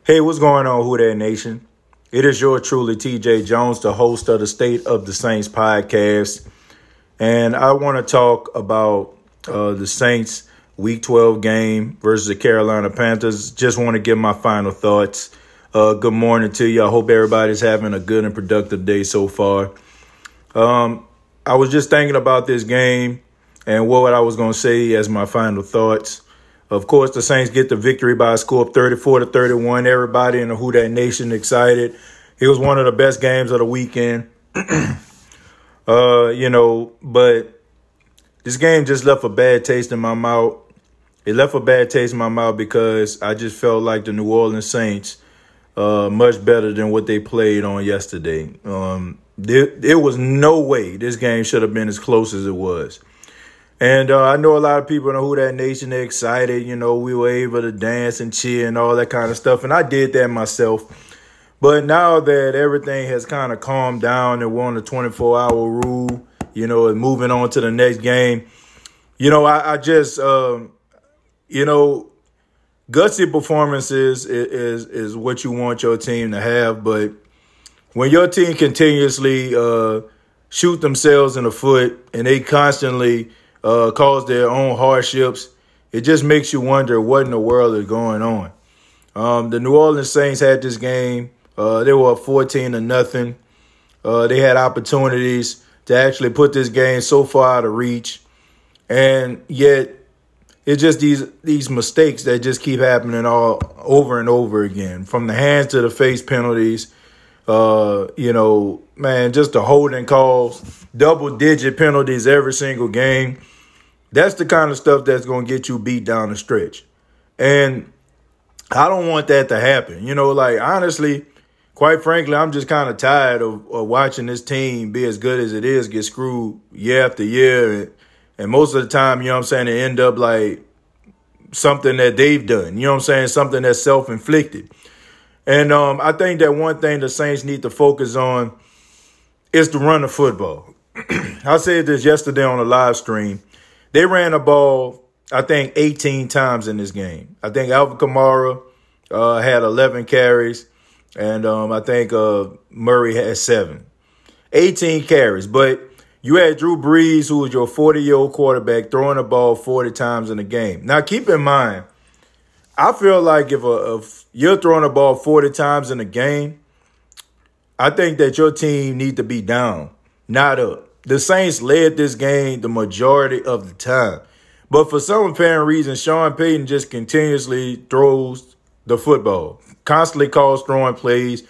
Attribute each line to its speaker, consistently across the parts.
Speaker 1: Hey, what's going on, Who Dat Nation? It is your truly TJ Jones, the host of the State of the Saints podcast. And I want to talk about the Saints Week 12 game versus the Carolina Panthers. Just want to give my final thoughts. Good morning to you. I hope everybody's having a good and productive day so far. I was just thinking about this game and what I was going to say as my final thoughts. Of course, the Saints get the victory by a score of 34-31. Everybody in the Who Dat Nation excited. It was one of the best games of the weekend. But this game just left a bad taste in my mouth. It left a bad taste in my mouth because I just felt like the New Orleans Saints much better than what they played on yesterday. There was no way this game should have been as close as it was. And I know a lot of people in the Who Dat Nation, they're excited. You know, we were able to dance and cheer and all that kind of stuff. And I did that myself. But now that everything has kind of calmed down and we're on the 24-hour rule, and moving on to the next game, I just, gutsy performances is what you want your team to have. But when your team continuously shoot themselves in the foot and they constantly cause their own hardships, it just makes you wonder what in the world is going on. The New Orleans Saints had this game. They were up 14-0. They had opportunities to actually put this game so far out of reach. And yet it's just these mistakes that just keep happening all over and over again. From the hands to the face penalties, just the holding calls, double-digit penalties every single game. That's the kind of stuff that's going to get you beat down the stretch. And I don't want that to happen. Honestly, quite frankly, I'm just kind of tired of watching this team be as good as it is, get screwed year after year. And most of the time, they end up like something that they've done. Something that's self-inflicted. And I think that one thing the Saints need to focus on is to run the football. I said this yesterday on the live stream. They ran the ball, I think, 18 times in this game. I think Alvin Kamara had 11 carries, and I think Murray had 7. 18 carries. But you had Drew Brees, who was your 40-year-old quarterback, throwing the ball 40 times in the game. Now, keep in mind, I feel like if you're throwing the ball 40 times in a game, I think that your team need to be down, not up. The Saints led this game the majority of the time. But for some apparent reason, Sean Payton just continuously throws the football, constantly calls throwing plays.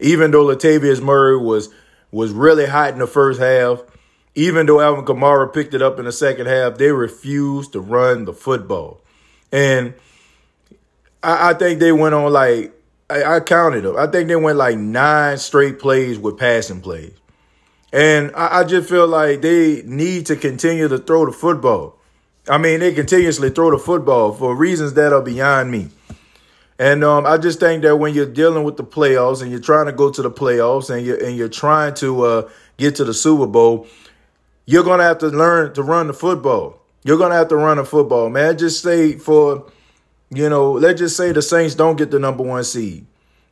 Speaker 1: Even though Latavius Murray was really hot in the first half, even though Alvin Kamara picked it up in the second half, they refused to run the football. And I think they went on I counted them. I think they went 9 straight plays with passing plays. And I just feel like they need to continue to throw the football. I mean, they continuously throw the football for reasons that are beyond me. And I just think that when you're dealing with the playoffs and you're trying to go to the playoffs and you're trying to get to the Super Bowl, you're going to have to learn to run the football. You're going to have to run the football, man. Just say let's just say the Saints don't get the number 1 seed,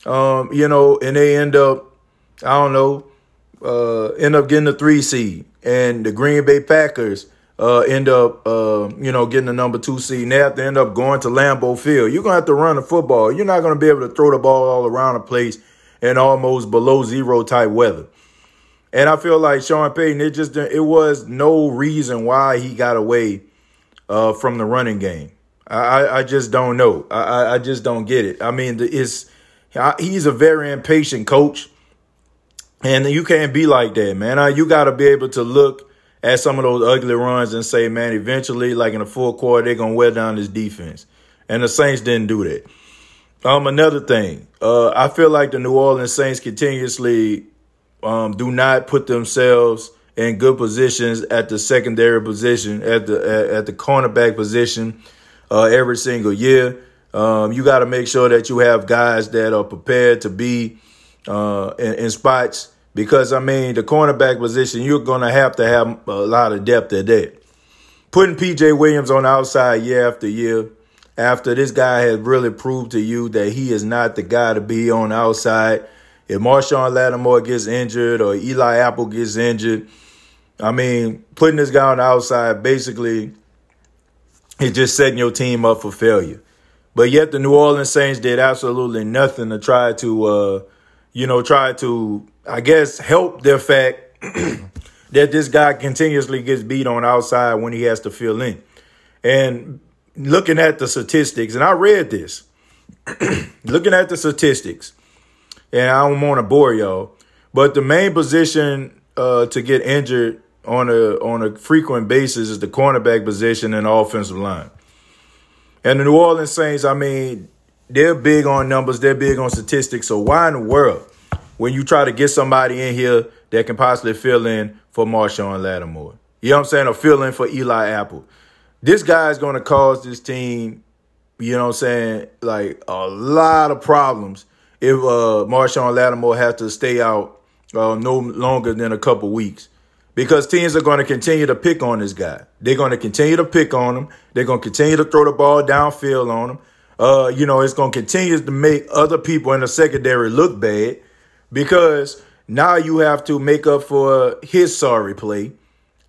Speaker 1: and they end up, end up getting the 3 seed, and the Green Bay Packers end up, getting the number 2 seed, and they have to end up going to Lambeau Field. You're going to have to run the football. You're not going to be able to throw the ball all around the place in almost below zero type weather. And I feel like Sean Payton, it was no reason why he got away from the running game. I just don't know. I just don't get it. I mean, he's a very impatient coach, and you can't be like that, man. You got to be able to look at some of those ugly runs and say, man, eventually, in the fourth quarter, they're going to wear down this defense. And the Saints didn't do that. Another thing, I feel like the New Orleans Saints continuously do not put themselves in good positions at the secondary position, at the cornerback position every single year. You got to make sure that you have guys that are prepared to be in spots because, the cornerback position, you're going to have a lot of depth at that. Putting P.J. Williams on the outside year after year, after this guy has really proved to you that he is not the guy to be on the outside. If Marshawn Lattimore gets injured or Eli Apple gets injured, I mean, putting this guy on the outside basically is just setting your team up for failure. But yet the New Orleans Saints did absolutely nothing to try to, I guess, help the fact that this guy continuously gets beat on the outside when he has to fill in. And looking at the statistics, and I read this, looking at the statistics, and I don't want to bore y'all, but the main position to get injured on a frequent basis is the cornerback position and the offensive line. And the New Orleans Saints, I mean, they're big on numbers. They're big on statistics. So why in the world, when you try to get somebody in here that can possibly fill in for Marshawn Lattimore, you know what I'm saying, or fill in for Eli Apple, this guy is going to cause this team, you know what I'm saying, like a lot of problems if Marshawn Lattimore has to stay out no longer than a couple weeks. Because teams are going to continue to pick on this guy. They're going to continue to pick on him. They're going to continue to throw the ball downfield on him. It's going to continue to make other people in the secondary look bad because now you have to make up for his sorry play.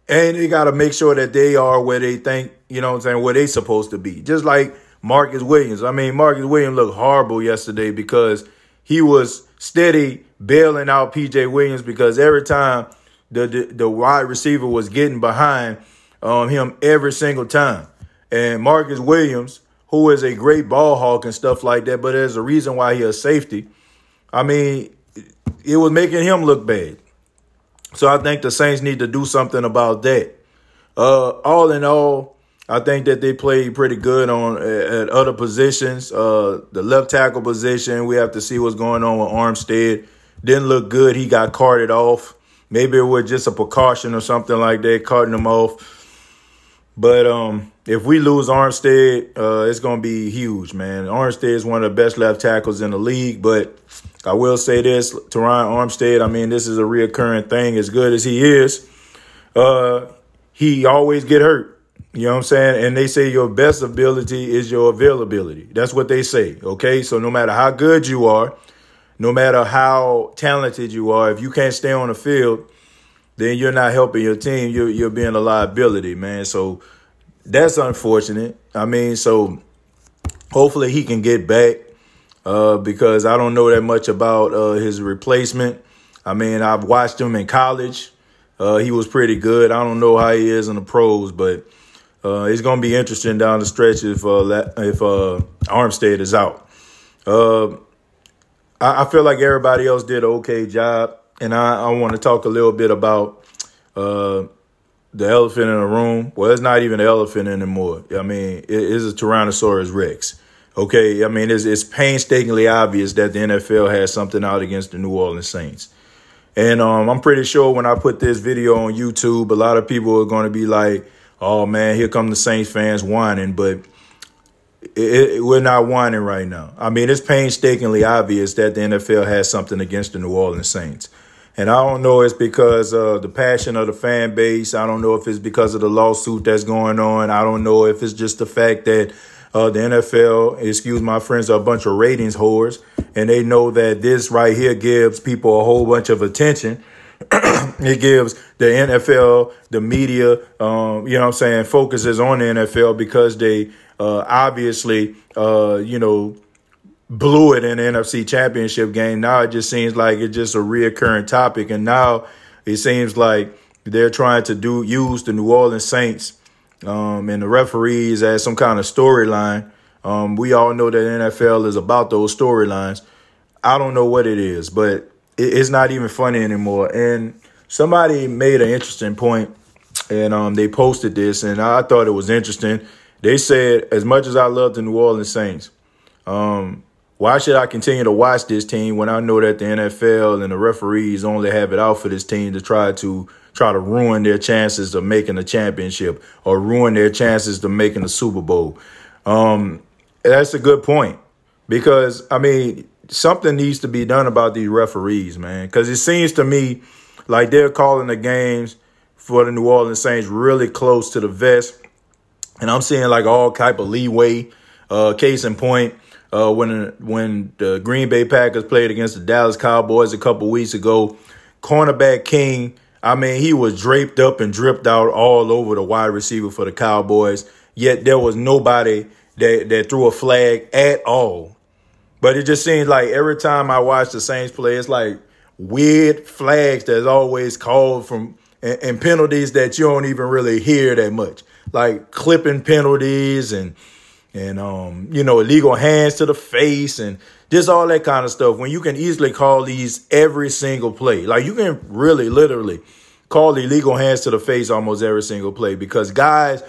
Speaker 1: And they got to make sure that they are where they think, you know what I'm saying, where they supposed to be. Just like Marcus Williams. I mean, Marcus Williams looked horrible yesterday because he was steady bailing out P.J. Williams because every time the wide receiver was getting behind him every single time. And Marcus Williams, who is a great ball hawk and stuff like that, but there's a reason why he's a safety. I mean, it was making him look bad. So I think the Saints need to do something about that. All in all, I think that they played pretty good at other positions. The left tackle position, we have to see what's going on with Armstead. Didn't look good. He got carted off. Maybe it was just a precaution or something like that, carting him off. But if we lose Armstead, it's going to be huge, man. Armstead is one of the best left tackles in the league. But I will say this, Teron Armstead, I mean, this is a reoccurring thing. As good as he is, he always get hurt. You know what I'm saying? And they say your best ability is your availability. That's what they say, okay? So no matter how good you are, no matter how talented you are, if you can't stay on the field, then you're not helping your team. You're being a liability, man. So that's unfortunate. I mean, so hopefully he can get back because I don't know that much about his replacement. I mean, I've watched him in college. He was pretty good. I don't know how he is in the pros, but it's going to be interesting down the stretch if Armstead is out. I feel like everybody else did an okay job, and I want to talk a little bit about the elephant in the room. Well, it's not even an elephant anymore. I mean, it is a Tyrannosaurus Rex. Okay, I mean, it's painstakingly obvious that the NFL has something out against the New Orleans Saints. And I'm pretty sure when I put this video on YouTube, a lot of people are going to be like, oh, man, here come the Saints fans whining. But we're not whining right now. I mean, it's painstakingly obvious that the NFL has something against the New Orleans Saints. And I don't know if it's because of the passion of the fan base. I don't know if it's because of the lawsuit that's going on. I don't know if it's just the fact that the NFL, excuse my friends, are a bunch of ratings whores. And they know that this right here gives people a whole bunch of attention. It gives the NFL, the media, you know what I'm saying, focuses on the NFL because they obviously, blew it in the NFC Championship game. Now it just seems like it's just a reoccurring topic. And now it seems like they're trying to use the New Orleans Saints and the referees as some kind of storyline. We all know that NFL is about those storylines. I don't know what it is, but it's not even funny anymore. And somebody made an interesting point, and they posted this, and I thought it was interesting. They said, as much as I love the New Orleans Saints, why should I continue to watch this team when I know that the NFL and the referees only have it out for this team to try to ruin their chances of making a championship or ruin their chances of making the Super Bowl? That's a good point because, I mean, something needs to be done about these referees, man, because it seems to me like they're calling the games for the New Orleans Saints really close to the vest. And I'm seeing like all type of leeway. Case in point, when the Green Bay Packers played against the Dallas Cowboys a couple weeks ago, cornerback King, I mean, he was draped up and dripped out all over the wide receiver for the Cowboys, yet there was nobody that threw a flag at all. But it just seems like every time I watch the Saints play, it's like weird flags that's always called from and penalties that you don't even really hear that much, like clipping penalties and illegal hands to the face and just all that kind of stuff. When you can easily call these every single play, like you can really literally call illegal hands to the face almost every single play because guys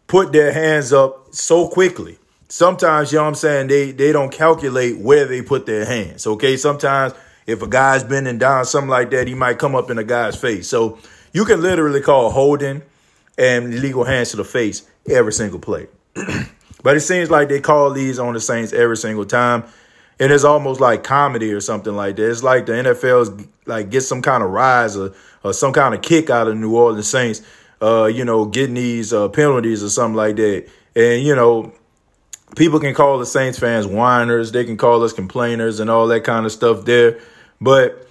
Speaker 1: put their hands up so quickly. Sometimes, you know what I'm saying, they don't calculate where they put their hands, okay? Sometimes if a guy's bending down, something like that, he might come up in a guy's face. So you can literally call holding and illegal hands to the face every single play. But it seems like they call these on the Saints every single time. And it's almost like comedy or something like that. It's like the NFL's like get some kind of rise or some kind of kick out of New Orleans Saints, getting these penalties or something like that. And, people can call the Saints fans whiners. They can call us complainers and all that kind of stuff there. But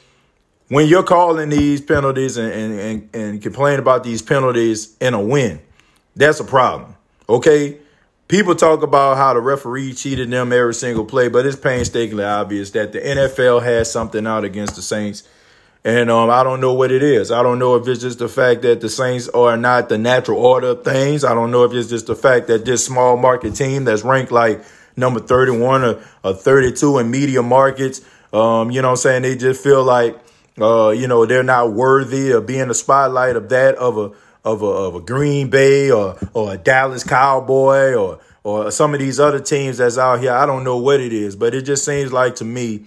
Speaker 1: when you're calling these penalties and complain about these penalties in a win, that's a problem. Okay? People talk about how the referee cheated them every single play, but it's painstakingly obvious that the NFL has something out against the Saints. And I don't know what it is. I don't know if it's just the fact that the Saints are not the natural order of things. I don't know if it's just the fact that this small market team that's ranked like number 31 or 32 in media markets, they just feel like, they're not worthy of being the spotlight of that of a Green Bay or a Dallas Cowboy or some of these other teams that's out here. I don't know what it is, but it just seems like to me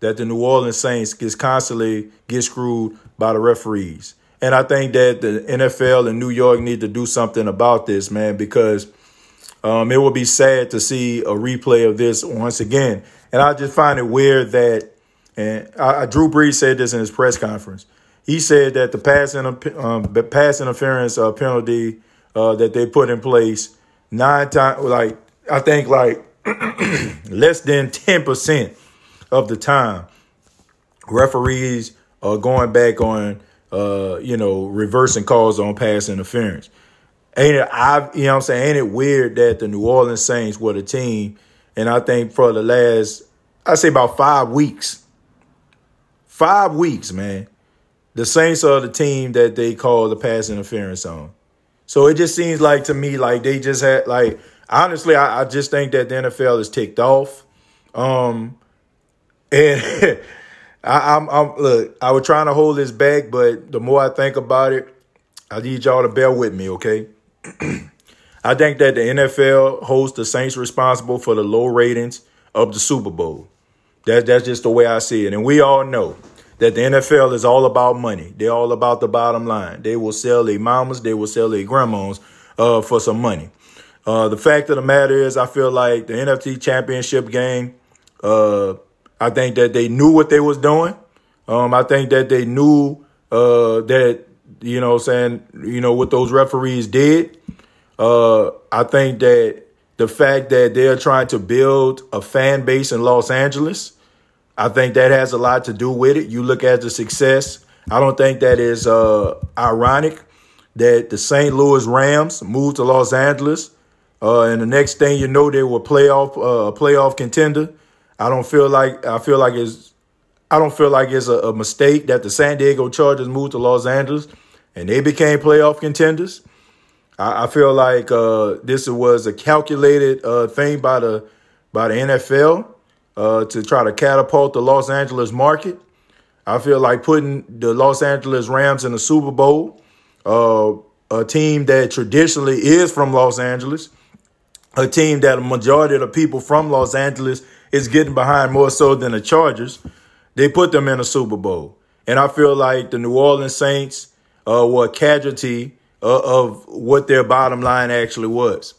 Speaker 1: that the New Orleans Saints constantly get screwed by the referees. And I think that the NFL and New York need to do something about this, man, because it would be sad to see a replay of this once again. And I just find it weird that, and Drew Brees said this in his press conference. He said that the pass interference penalty that they put in place 9 times, less than 10% of the time, referees are going back on, reversing calls on pass interference. Ain't it weird that the New Orleans Saints were the team, and I think for the last, I say about 5 weeks, man, the Saints are the team that they call the pass interference on. So it just seems like to me like they just had honestly, I just think that the NFL is ticked off. And I was trying to hold this back, but the more I think about it, I need y'all to bear with me, okay? I think that the NFL holds the Saints responsible for the low ratings of the Super Bowl. That's just the way I see it. And we all know that the NFL is all about money. They're all about the bottom line. They will sell their mamas, they will sell their grandmas for some money. The fact of the matter is, I feel like the NFC Championship game, I think that they knew what they was doing. I think that they knew that, what those referees did. I think that the fact that they're trying to build a fan base in Los Angeles, I think that has a lot to do with it. You look at the success. I don't think that is ironic that the St. Louis Rams moved to Los Angeles, and the next thing you know, they were playoff contender. I don't feel like it's a mistake that the San Diego Chargers moved to Los Angeles and they became playoff contenders. I feel like this was a calculated thing by the NFL to try to catapult the Los Angeles market. I feel like putting the Los Angeles Rams in the Super Bowl, a team that traditionally is from Los Angeles, a team that a majority of the people from Los Angeles is getting behind more so than the Chargers, they put them in a Super Bowl. And I feel like the New Orleans Saints were a casualty of what their bottom line actually was.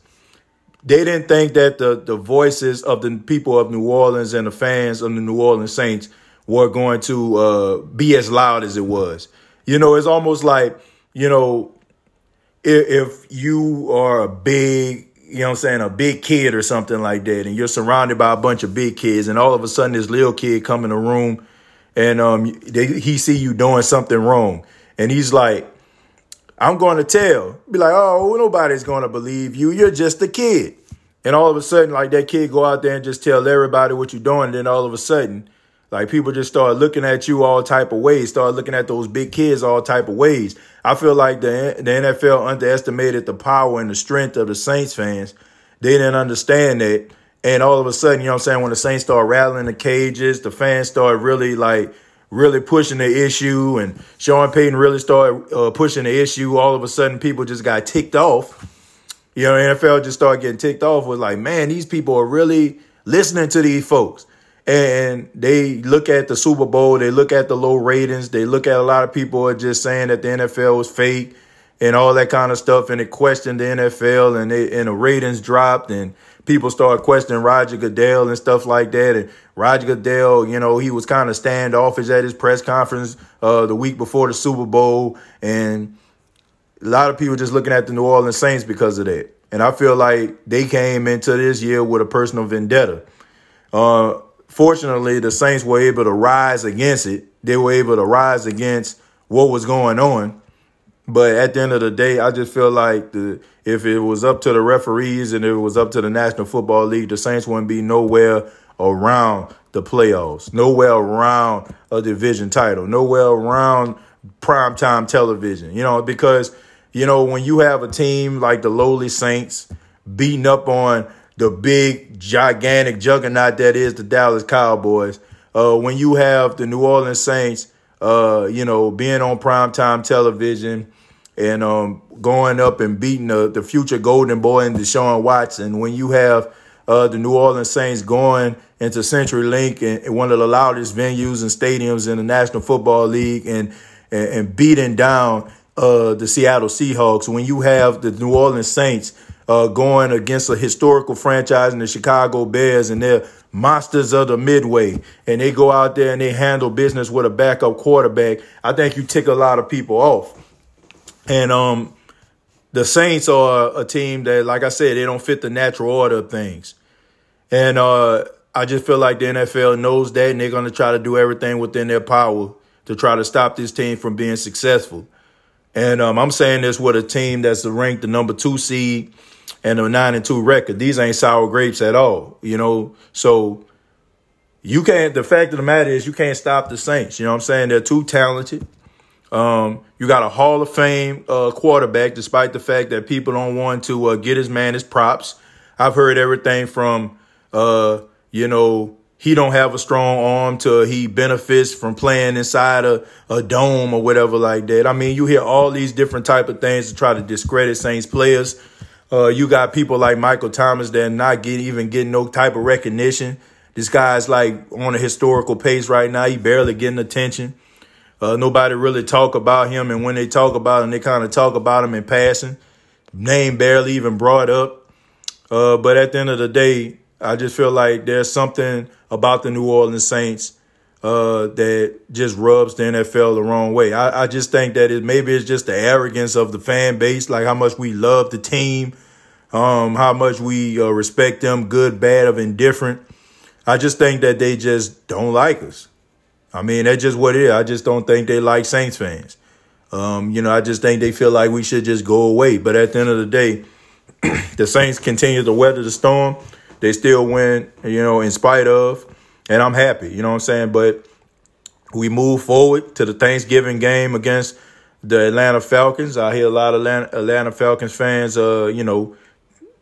Speaker 1: They didn't think that the voices of the people of New Orleans and the fans of the New Orleans Saints were going to be as loud as it was. It's almost like, if you are a big you know what I'm saying, a big kid or something like that, and you're surrounded by a bunch of big kids, and all of a sudden this little kid come in the room and he see you doing something wrong, and he's like, I'm going to tell. Be like, oh, nobody's going to believe you. You're just a kid. And all of a sudden, like, that kid go out there and just tell everybody what you're doing. And then all of a sudden, like, people just start looking at you all type of ways, start looking at those big kids all type of ways. I feel like the NFL underestimated the power and the strength of the Saints fans. They didn't understand that. And all of a sudden, you know what I'm saying, when the Saints start rattling the cages, the fans start really pushing the issue, and Sean Payton really started pushing the issue. All of a sudden, people just got ticked off. You know, the NFL just started getting ticked off. Was like, man, these people are really listening to these folks. And they look at the Super Bowl, they look at the low ratings, they look at a lot of people are just saying that the NFL was fake and all that kind of stuff, and they questioned the NFL, and the ratings dropped, and people started questioning Roger Goodell and stuff like that. And Roger Goodell, you know, he was kind of standoffish at his press conference the week before the Super Bowl. And a lot of people just looking at the New Orleans Saints because of that. And I feel like they came into this year with a personal vendetta. Fortunately, the Saints were able to rise against it. They were able to rise against what was going on. But at the end of the day, I just feel like if it was up to the referees and if it was up to the National Football League, the Saints wouldn't be nowhere around the playoffs, nowhere around a division title, nowhere around primetime television, you know, because, you know, when you have a team like the lowly Saints beating up on the big, gigantic juggernaut that is the Dallas Cowboys, when you have the New Orleans Saints, you know, being on primetime television and going up and beating the future golden boy and Deshaun Watson, when you have the New Orleans Saints going into CenturyLink and one of the loudest venues and stadiums in the National Football League and beating down the Seattle Seahawks, when you have the New Orleans Saints going against a historical franchise in the Chicago Bears, and they're monsters of the Midway, and they go out there and they handle business with a backup quarterback, I think you tick a lot of people off. And the Saints are a team that, like I said, they don't fit the natural order of things. And I just feel like the NFL knows that, and they're going to try to do everything within their power to try to stop this team from being successful. And I'm saying this with a team that's ranked the number 2 seed and a 9-2 record. These ain't sour grapes at all, you know. So you can't. The fact of the matter is you can't stop the Saints. You know what I'm saying? They're too talented. You got a Hall of Fame quarterback, despite the fact that people don't want to get his man his props. I've heard everything from, you know, he don't have a strong arm to he benefits from playing inside a dome or whatever like that. I mean, you hear all these different type of things to try to discredit Saints players. You got people like Michael Thomas that are not even getting no type of recognition. This guy's like on a historical pace right now. He barely getting attention. Nobody really talk about him. And when they talk about him, they kind of talk about him in passing. Name barely even brought up. But at the end of the day, I just feel like there's something about the New Orleans Saints that just rubs the NFL the wrong way. I just think that maybe it's just the arrogance of the fan base, like how much we love the team, how much we respect them, good, bad, or indifferent. I just think that they just don't like us. I mean, that's just what it is. I just don't think they like Saints fans. You know, I just think they feel like we should just go away. But at the end of the day, the Saints continue to weather the storm. They still win, you know, in spite of. And I'm happy, you know what I'm saying? But we move forward to the Thanksgiving game against the Atlanta Falcons. I hear a lot of Atlanta Falcons fans, you know,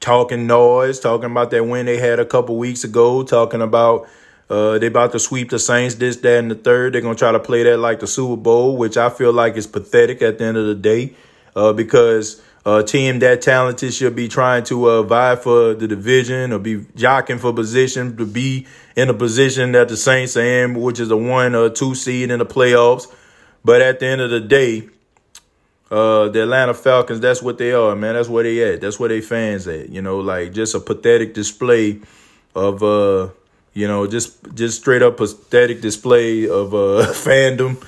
Speaker 1: talking noise, talking about that win they had a couple weeks ago, talking about they about to sweep the Saints, this, that, and the third. They're going to try to play that like the Super Bowl, which I feel like is pathetic at the end of the day because a team that talented should be trying to vie for the division or be jockeying for position to be in a position that the Saints are in, which is a 1 or 2 seed in the playoffs. But at the end of the day, the Atlanta Falcons, that's what they are, man. That's where they at. That's where they fans at. You know, like just a pathetic display of, you know, just straight up pathetic display of fandom.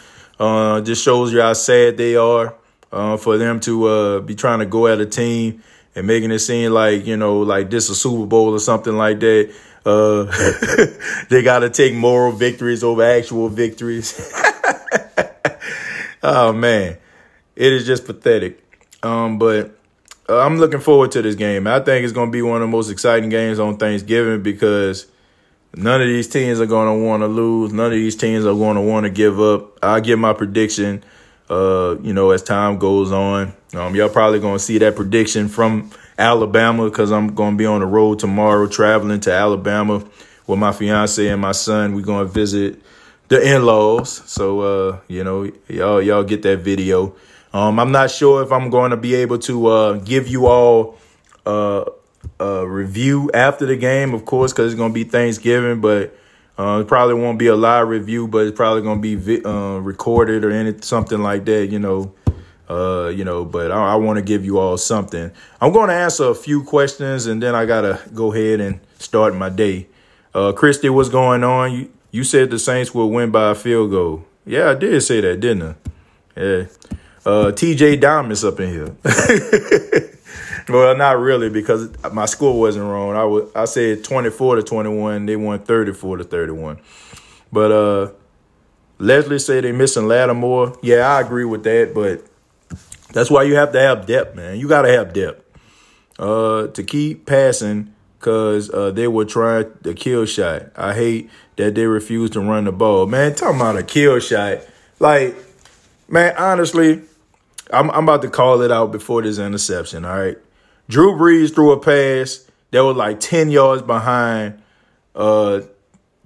Speaker 1: Just shows you how sad they are. For them to be trying to go at a team and making it seem like, like this a Super Bowl or something like that. They got to take moral victories over actual victories. Oh, man, it is just pathetic. But I'm looking forward to this game. I think it's going to be one of the most exciting games on Thanksgiving because none of these teams are going to want to lose. None of these teams are going to want to give up. I give my prediction, as time goes on. Y'all probably going to see that prediction from Alabama because I'm going to be on the road tomorrow traveling to Alabama with my fiance and my son. We're going to visit the in-laws. So, y'all get that video. I'm not sure if I'm going to be able to give you all a review after the game, of course, because it's going to be Thanksgiving, but it probably won't be a live review, but it's probably going to be recorded or something like that, but I want to give you all something. I'm going to answer a few questions, and then I got to go ahead and start my day. Christy, what's going on? You said the Saints will win by a field goal. Yeah, I did say that, didn't I? Yeah. TJ Diamond's up in here. Well, not really, because my score wasn't wrong. I said 24-21. They won 34-31. But Leslie said they missing Lattimore. Yeah, I agree with that, but that's why you have to have depth, man. You got to have depth to keep passing because they were trying the kill shot. I hate that they refused to run the ball. Man, talking about a kill shot. Like, man, honestly, I'm about to call it out before this interception, all right? Drew Brees threw a pass that was like 10 yards behind Ted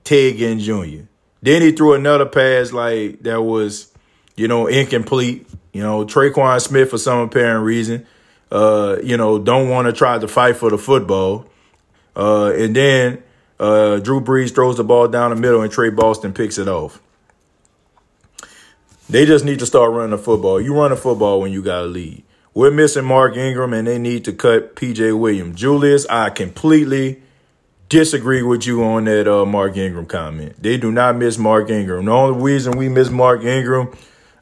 Speaker 1: Ginn Jr. Then he threw another pass like that was, incomplete. Traquan Smith, for some apparent reason, don't want to try to fight for the football. And then Drew Brees throws the ball down the middle and Trey Boston picks it off. They just need to start running the football. You run the football when you got a lead. We're missing Mark Ingram, and they need to cut P.J. Williams. Julius, I completely disagree with you on that Mark Ingram comment. They do not miss Mark Ingram. The only reason we miss Mark Ingram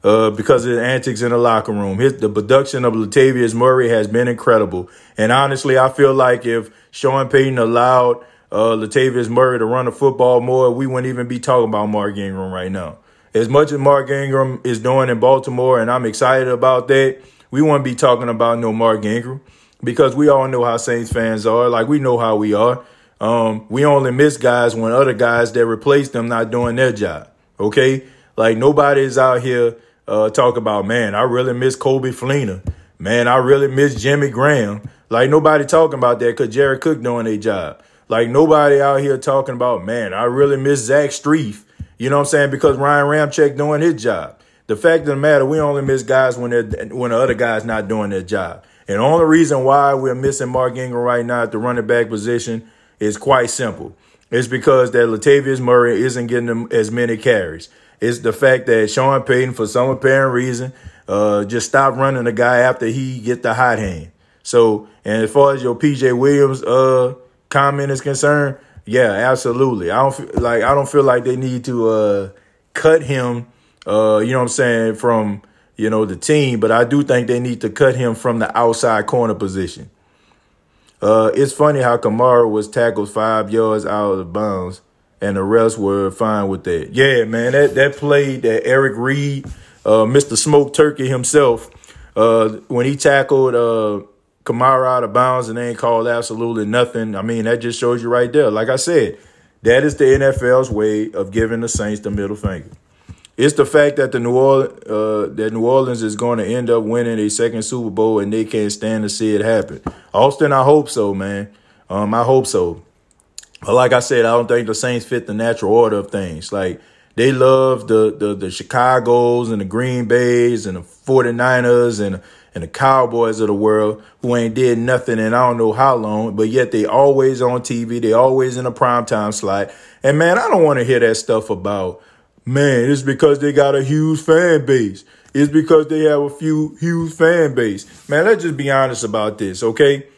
Speaker 1: because of the antics in the locker room. The production of Latavius Murray has been incredible. And honestly, I feel like if Sean Payton allowed Latavius Murray to run the football more, we wouldn't even be talking about Mark Ingram right now. As much as Mark Ingram is doing in Baltimore, and I'm excited about that, we won't be talking about no Mark Ingram because we all know how Saints fans are. Like, we know how we are. We only miss guys when other guys that replace them not doing their job, okay? Like, nobody is out here talk about, man, I really miss Kobe Fleener. Man, I really miss Jimmy Graham. Like, nobody talking about that because Jared Cook doing their job. Like, nobody out here talking about, man, I really miss Zach Strief. You know what I'm saying? Because Ryan Ramczyk doing his job. The fact of the matter, we only miss guys when the other guy's not doing their job. And the only reason why we're missing Mark Ingram right now at the running back position is quite simple. It's because that Latavius Murray isn't getting them as many carries. It's the fact that Sean Payton, for some apparent reason, just stopped running the guy after he get the hot hand. So, and as far as your P.J. Williams comment is concerned, yeah, absolutely. I don't feel like they need to cut him. You know what I'm saying, from, the team. But I do think they need to cut him from the outside corner position. It's funny how Kamara was tackled 5 yards out of bounds and the rest were fine with that. Yeah, man, that play that Eric Reed, Mr. Smoke Turkey himself, when he tackled Kamara out of bounds and they ain't called absolutely nothing. I mean, that just shows you right there. Like I said, that is the NFL's way of giving the Saints the middle finger. It's the fact that New Orleans is going to end up winning a second Super Bowl and they can't stand to see it happen. Austin, I hope so, man. I hope so. But like I said, I don't think the Saints fit the natural order of things. Like, they love the Chicagos and the Green Bays and the 49ers and the Cowboys of the world who ain't did nothing in I don't know how long, but yet they always on TV. They always in a primetime slot. And, man, I don't want to hear that stuff about, man, it's because they got a huge fan base. It's because they have a huge fan base. Man, let's just be honest about this, okay?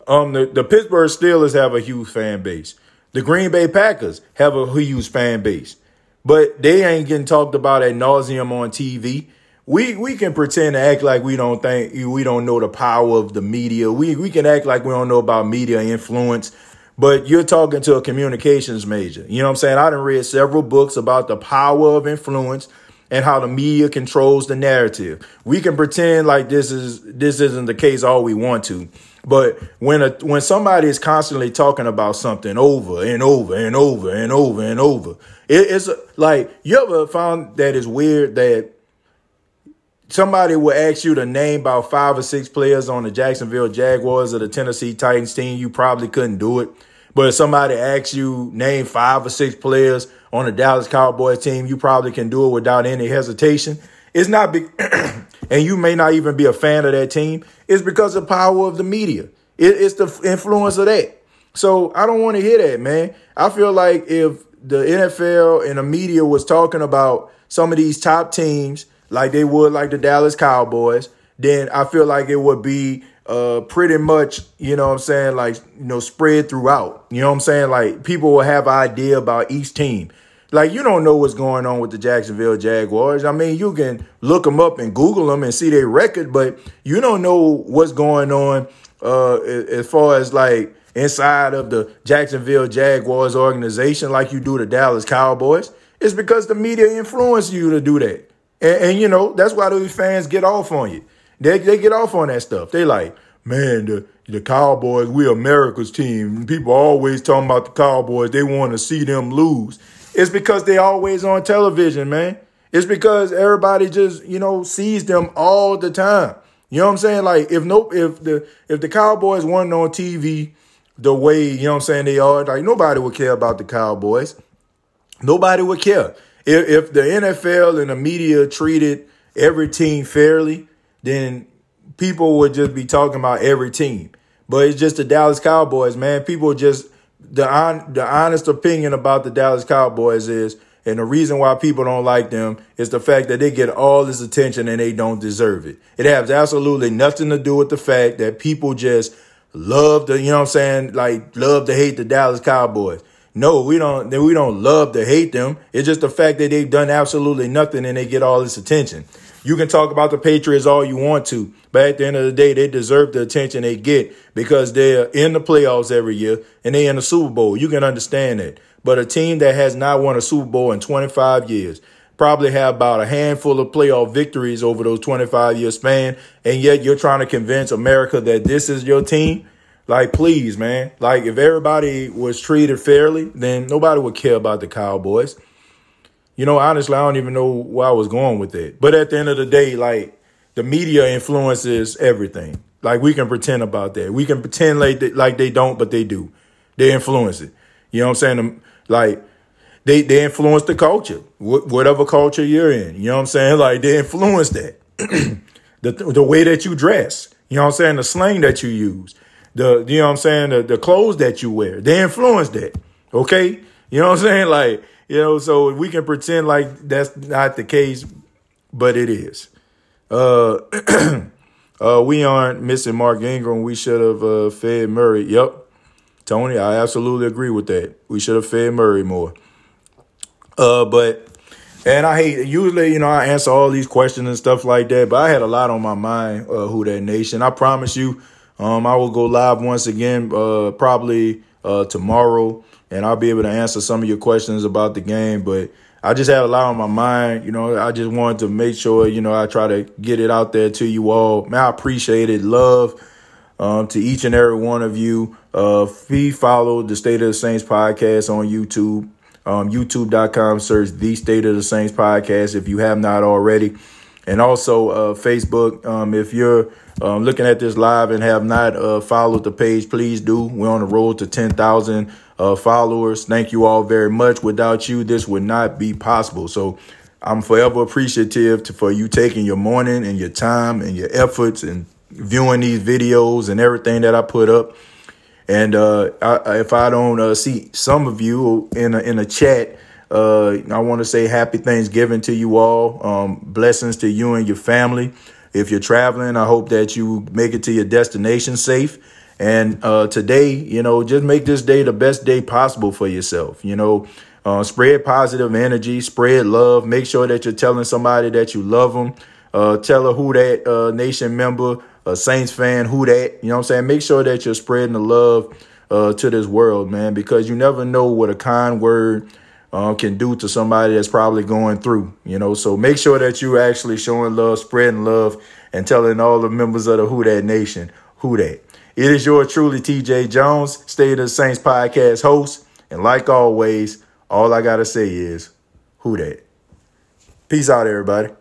Speaker 1: The Pittsburgh Steelers have a huge fan base. The Green Bay Packers have a huge fan base. But they ain't getting talked about ad nauseum on TV. we can pretend to act like we don't know the power of the media. We can act like we don't know about media influence. But you're talking to a communications major. You know what I'm saying? I done read several books about the power of influence and how the media controls the narrative. We can pretend like this isn't the case all we want to. But when somebody is constantly talking about something over and over and over and over and over, it's like, you ever found that it's weird that somebody will ask you to name about 5 or 6 players on the Jacksonville Jaguars or the Tennessee Titans team, you probably couldn't do it. But if somebody asks you name 5 or 6 players on the Dallas Cowboys team, you probably can do it without any hesitation. It's not big, and you may not even be a fan of that team. It's because of the power of the media. It's the influence of that. So I don't want to hear that, man. I feel like if the NFL and the media was talking about some of these top teams like they would like the Dallas Cowboys, then I feel like it would be pretty much, you know what I'm saying, like, you know, spread throughout. You know what I'm saying? Like, people will have an idea about each team. Like, you don't know what's going on with the Jacksonville Jaguars. I mean, you can look them up and Google them and see their record, but you don't know what's going on as far as, like, inside of the Jacksonville Jaguars organization like you do the Dallas Cowboys. It's because the media influence you to do that. And you know, that's why those fans get off on you. They get off on that stuff. They like, man, the Cowboys, we're America's team. People always talking about the Cowboys. They want to see them lose. It's because they always on television, man. It's because everybody just, you know, sees them all the time. You know what I'm saying? Like, if the Cowboys weren't on TV the way, you know what I'm saying, they are, like, nobody would care about the Cowboys. Nobody would care. If the NFL and the media treated every team fairly, then people would just be talking about every team. But it's just the Dallas Cowboys, man. People just, the honest opinion about the Dallas Cowboys is, and the reason why people don't like them is the fact that they get all this attention and they don't deserve it. It has absolutely nothing to do with the fact that people just love to, you know what I'm saying, like, love to hate the Dallas Cowboys. No, we don't love to hate them. It's just the fact that they've done absolutely nothing and they get all this attention. You can talk about the Patriots all you want to, but at the end of the day, they deserve the attention they get because they're in the playoffs every year and they're in the Super Bowl. You can understand that. But a team that has not won a Super Bowl in 25 years probably have about a handful of playoff victories over those 25-year span, and yet you're trying to convince America that this is your team? Like, please, man. Like, if everybody was treated fairly, then nobody would care about the Cowboys. You know, honestly, I don't even know where I was going with that. But at the end of the day, like, the media influences everything. Like, we can pretend about that. We can pretend like they don't, but they do. They influence it. You know what I'm saying? Like, they influence the culture, whatever culture you're in. You know what I'm saying? Like, they influence that. the way that you dress. You know what I'm saying? The slang that you use. You know what I'm saying? The clothes that you wear, they influence that. Okay. You know what I'm saying? Like, you know, so we can pretend like that's not the case, but it is. We aren't missing Mark Ingram. We should have fed Murray. Yep. Tony, I absolutely agree with that. We should have fed Murray more. And I hate, usually, you know, I answer all these questions and stuff like that, but I had a lot on my mind, Who That Nation. I promise you, I will go live once again, probably tomorrow, and I'll be able to answer some of your questions about the game. But I just had a lot on my mind. You know, I just wanted to make sure, you know, I try to get it out there to you all. Man, I appreciate it. Love to each and every one of you. Please follow the State of the Saints podcast on YouTube. YouTube.com, search the State of the Saints podcast if you have not already. And also Facebook, if you're looking at this live and have not followed the page, please do. We're on the road to 10,000 followers. Thank you all very much. Without you, this would not be possible. So I'm forever appreciative for you taking your morning and your time and your efforts and viewing these videos and everything that I put up. And if I don't see some of you in a chat, I want to say happy Thanksgiving to you all. Blessings to you and your family. If you're traveling, I hope that you make it to your destination safe. And today, you know, just make this day the best day possible for yourself. You know, spread positive energy, spread love. Make sure that you're telling somebody that you love them. tell a Who Dat Nation member, a Saints fan, who that. You know what I'm saying? Make sure that you're spreading the love to this world, man, because you never know what a kind word can do to somebody that's probably going through, you know. So make sure that you're actually showing love, spreading love, and telling all the members of the Who Dat Nation, who that. It is yours truly, TJ Jones, State of the Saints podcast host. And like always, all I got to say is, who that? Peace out, everybody.